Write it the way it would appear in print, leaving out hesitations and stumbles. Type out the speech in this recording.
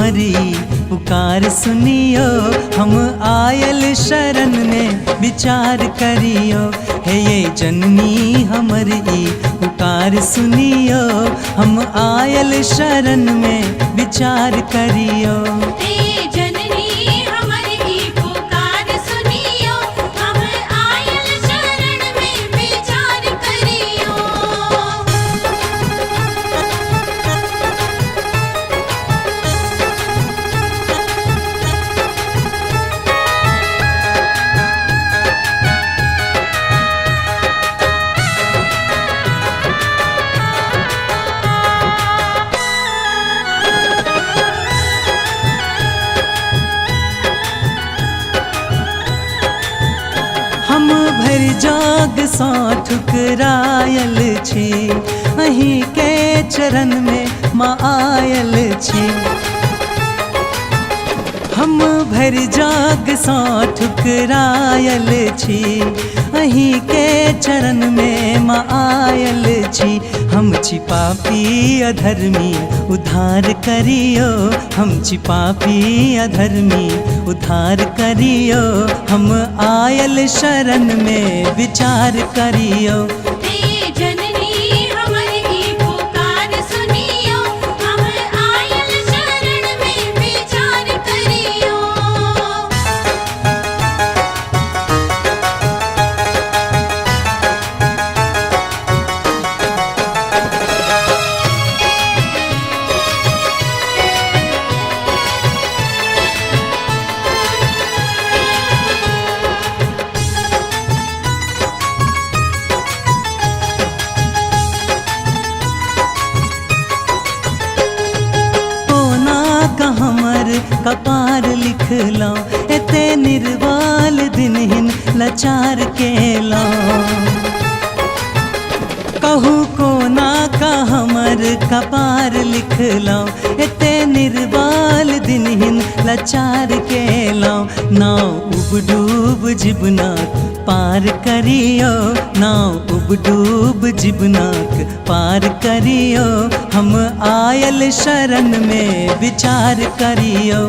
हमारी पुकार सुनियो, हम आयल शरण में विचार करियो। हे ये जननी हमारी पुकार सुनियो, हम आयल शरण में विचार करियो। हम भर जाग सा ठुकरायल छी, अहीं के चरण में माँ आयल छी। हम भर जाग सा ठुकरायल छी, अहीं के चरण में माँ आयल छी। हम छी पापी अधर्मी उद्धार करियो, हम छी पापी अधर्मी उद्धार करियो। हम आयल शरण में विचार करियो। कपार लिखला एते निर्वाल दिनहिन लाचार केला। कहू कोना का हमर कपार लिखला एते निर्वाल दिनहिन लाचार केला। नाव उबडूब जीवनाक पार करियो, नाव उबडूब जीवनाक पार करियो। हम आयल शरण में विचार करियो।